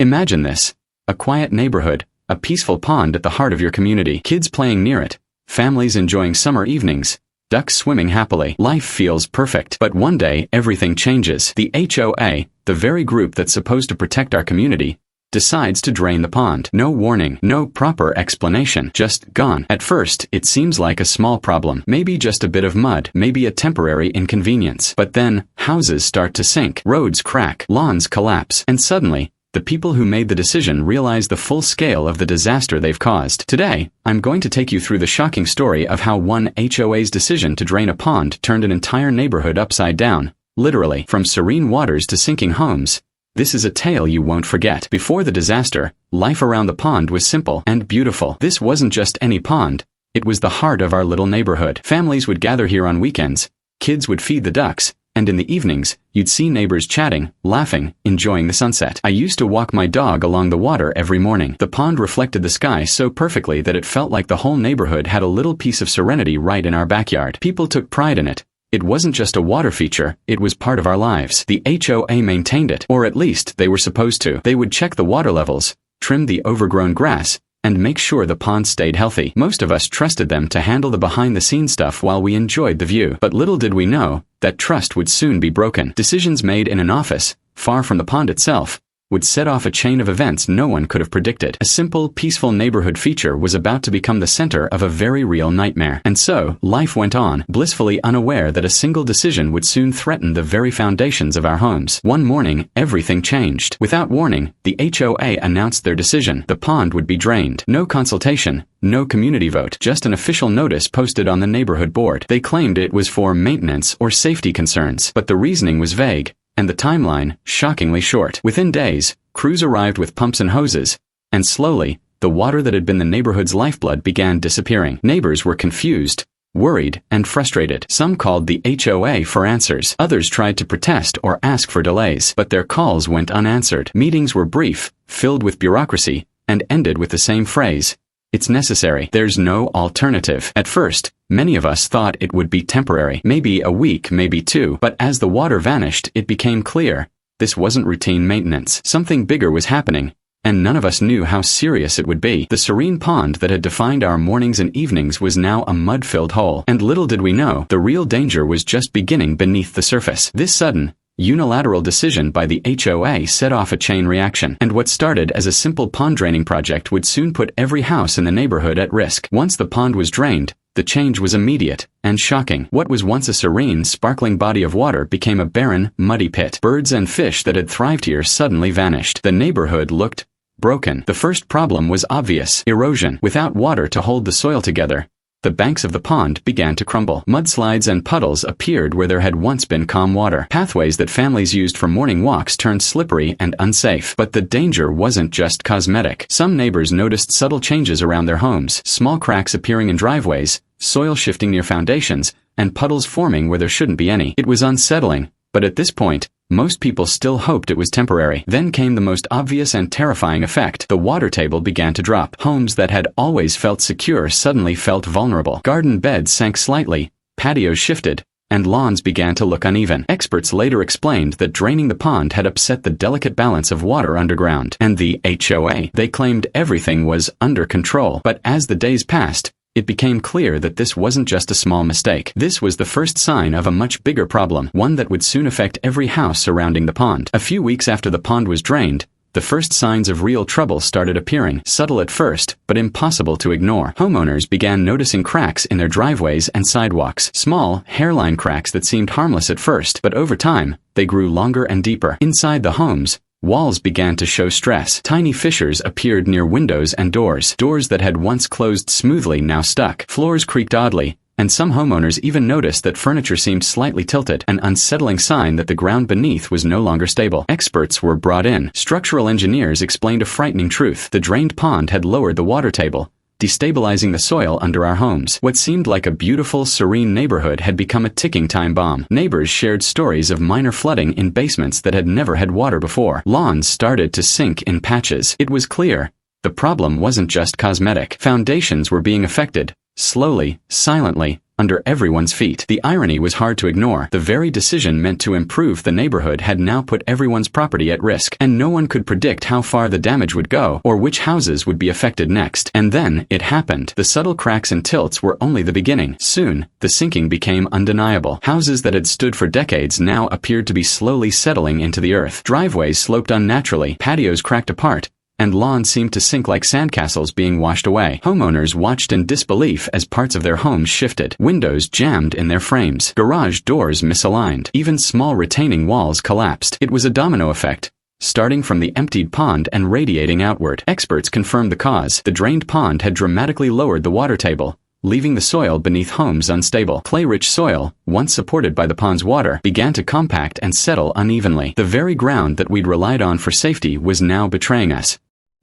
Imagine this. A quiet neighborhood, a peaceful pond at the heart of your community, kids playing near it, families enjoying summer evenings, ducks swimming happily. Life feels perfect. But one day, everything changes. The HOA, the very group that's supposed to protect our community, decides to drain the pond. No warning, no proper explanation, just gone. At first, it seems like a small problem, maybe just a bit of mud, maybe a temporary inconvenience. But then, houses start to sink, roads crack, lawns collapse, and suddenly, the people who made the decision realize the full scale of the disaster they've caused. Today, I'm going to take you through the shocking story of how one HOA's decision to drain a pond turned an entire neighborhood upside down, literally, from serene waters to sinking homes. This is a tale you won't forget. Before the disaster, life around the pond was simple and beautiful. This wasn't just any pond. It was the heart of our little neighborhood. Families would gather here on weekends, kids would feed the ducks, and in the evenings, you'd see neighbors chatting, laughing, enjoying the sunset. I used to walk my dog along the water every morning. The pond reflected the sky so perfectly that it felt like the whole neighborhood had a little piece of serenity right in our backyard. People took pride in it. It wasn't just a water feature, it was part of our lives. The HOA maintained it, or at least they were supposed to. They would check the water levels, trim the overgrown grass, and make sure the pond stayed healthy. Most of us trusted them to handle the behind-the-scenes stuff while we enjoyed the view. But little did we know that trust would soon be broken. Decisions made in an office, far from the pond itself, would set off a chain of events no one could have predicted. A simple, peaceful neighborhood feature was about to become the center of a very real nightmare. And so, life went on, blissfully unaware that a single decision would soon threaten the very foundations of our homes. One morning, everything changed. Without warning, the HOA announced their decision. The pond would be drained. No consultation, no community vote, just an official notice posted on the neighborhood board. They claimed it was for maintenance or safety concerns, but the reasoning was vague, and the timeline, shockingly short. Within days, crews arrived with pumps and hoses, and slowly, the water that had been the neighborhood's lifeblood began disappearing. Neighbors were confused, worried, and frustrated. Some called the HOA for answers. Others tried to protest or ask for delays, but their calls went unanswered. Meetings were brief, filled with bureaucracy, and ended with the same phrase: "It's necessary. There's no alternative." At first, many of us thought it would be temporary, maybe a week, maybe two, but as the water vanished, it became clear this wasn't routine maintenance. Something bigger was happening, and none of us knew how serious it would be. The serene pond that had defined our mornings and evenings was now a mud-filled hole, and little did we know, the real danger was just beginning beneath the surface. This sudden, unilateral decision by the HOA set off a chain reaction, and what started as a simple pond draining project would soon put every house in the neighborhood at risk. Once the pond was drained, the change was immediate and shocking. What was once a serene, sparkling body of water became a barren, muddy pit. Birds and fish that had thrived here suddenly vanished. The neighborhood looked broken. The first problem was obvious: erosion. Without water to hold the soil together, the banks of the pond began to crumble. Mudslides and puddles appeared where there had once been calm water. Pathways that families used for morning walks turned slippery and unsafe. But the danger wasn't just cosmetic. Some neighbors noticed subtle changes around their homes: small cracks appearing in driveways, soil shifting near foundations, and puddles forming where there shouldn't be any. It was unsettling, but at this point, most people still hoped it was temporary. Then came the most obvious and terrifying effect. The water table began to drop. Homes that had always felt secure suddenly felt vulnerable. Garden beds sank slightly, patios shifted, and lawns began to look uneven. Experts later explained that draining the pond had upset the delicate balance of water underground. And the HOA, they claimed everything was under control. But as the days passed, it became clear that this wasn't just a small mistake. This was the first sign of a much bigger problem, one that would soon affect every house surrounding the pond. A few weeks after the pond was drained, the first signs of real trouble started appearing, subtle at first, but impossible to ignore. Homeowners began noticing cracks in their driveways and sidewalks. Small, hairline cracks that seemed harmless at first, but over time, they grew longer and deeper. Inside the homes, walls began to show stress. Tiny fissures appeared near windows and doors. Doors that had once closed smoothly now stuck. Floors creaked oddly, and some homeowners even noticed that furniture seemed slightly tilted, an unsettling sign that the ground beneath was no longer stable. Experts were brought in. Structural engineers explained a frightening truth: the drained pond had lowered the water table, destabilizing the soil under our homes. What seemed like a beautiful, serene neighborhood had become a ticking time bomb. Neighbors shared stories of minor flooding in basements that had never had water before. Lawns started to sink in patches. It was clear the problem wasn't just cosmetic. Foundations were being affected, slowly, silently, under everyone's feet. The irony was hard to ignore. The very decision meant to improve the neighborhood had now put everyone's property at risk, and no one could predict how far the damage would go or which houses would be affected next. And then, it happened. The subtle cracks and tilts were only the beginning. Soon, the sinking became undeniable. Houses that had stood for decades now appeared to be slowly settling into the earth. Driveways sloped unnaturally, patios cracked apart, and lawns seemed to sink like sandcastles being washed away. Homeowners watched in disbelief as parts of their homes shifted. Windows jammed in their frames. Garage doors misaligned. Even small retaining walls collapsed. It was a domino effect, starting from the emptied pond and radiating outward. Experts confirmed the cause. The drained pond had dramatically lowered the water table, leaving the soil beneath homes unstable. Clay-rich soil, once supported by the pond's water, began to compact and settle unevenly. The very ground that we'd relied on for safety was now betraying us.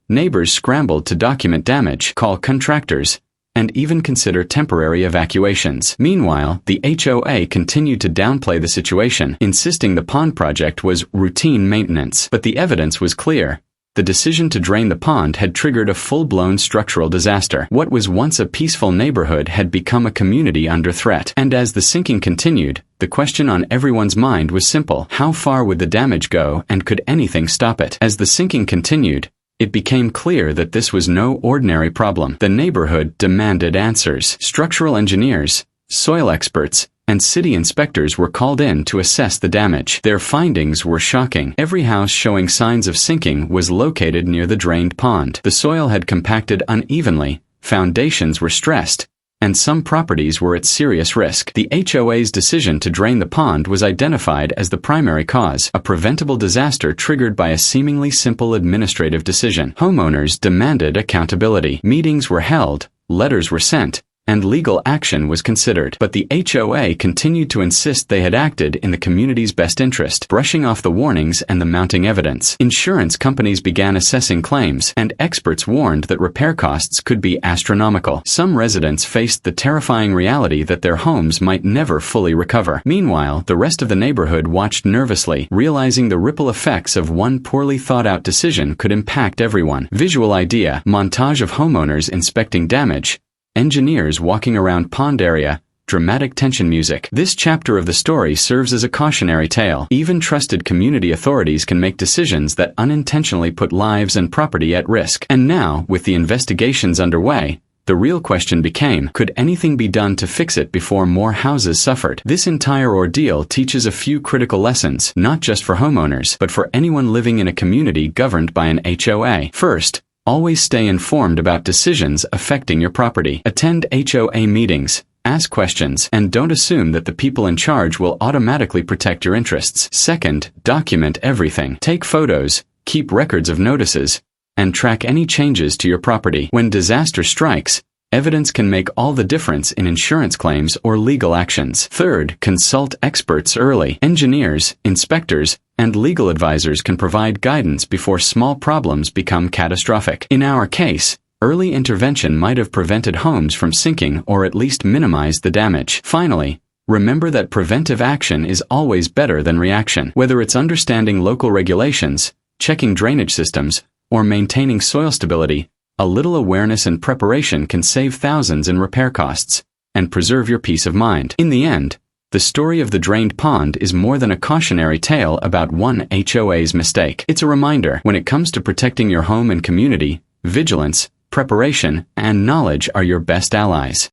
Neighbors scrambled to document damage, call contractors, and even consider temporary evacuations. Meanwhile, the HOA continued to downplay the situation, insisting the pond project was routine maintenance. But the evidence was clear. The decision to drain the pond had triggered a full-blown structural disaster. What was once a peaceful neighborhood had become a community under threat. And as the sinking continued, the question on everyone's mind was simple. How far would the damage go, and could anything stop it? As the sinking continued, it became clear that this was no ordinary problem. The neighborhood demanded answers. Structural engineers, soil experts, and city inspectors were called in to assess the damage. Their findings were shocking. Every house showing signs of sinking was located near the drained pond. The soil had compacted unevenly, foundations were stressed, and some properties were at serious risk. The HOA's decision to drain the pond was identified as the primary cause, a preventable disaster triggered by a seemingly simple administrative decision. Homeowners demanded accountability. Meetings were held, letters were sent, and legal action was considered. But the HOA continued to insist they had acted in the community's best interest, brushing off the warnings and the mounting evidence. Insurance companies began assessing claims, and experts warned that repair costs could be astronomical. Some residents faced the terrifying reality that their homes might never fully recover. Meanwhile, the rest of the neighborhood watched nervously, realizing the ripple effects of one poorly thought-out decision could impact everyone. Visual idea: montage of homeowners inspecting damage, engineers walking around pond area, dramatic tension music. This chapter of the story serves as a cautionary tale. Even trusted community authorities can make decisions that unintentionally put lives and property at risk. And now, with the investigations underway, the real question became, could anything be done to fix it before more houses suffered? This entire ordeal teaches a few critical lessons, not just for homeowners, but for anyone living in a community governed by an HOA. First, always stay informed about decisions affecting your property. Attend HOA meetings, ask questions, and don't assume that the people in charge will automatically protect your interests. Second, document everything. Take photos, keep records of notices, and track any changes to your property. When disaster strikes, evidence can make all the difference in insurance claims or legal actions. Third, consult experts early. Engineers, inspectors, and legal advisors can provide guidance before small problems become catastrophic. In our case, early intervention might have prevented homes from sinking or at least minimized the damage. Finally, remember that preventive action is always better than reaction. Whether it's understanding local regulations, checking drainage systems, or maintaining soil stability, a little awareness and preparation can save thousands in repair costs and preserve your peace of mind. In the end, the story of the drained pond is more than a cautionary tale about one HOA's mistake. It's a reminder, when it comes to protecting your home and community, vigilance, preparation, and knowledge are your best allies.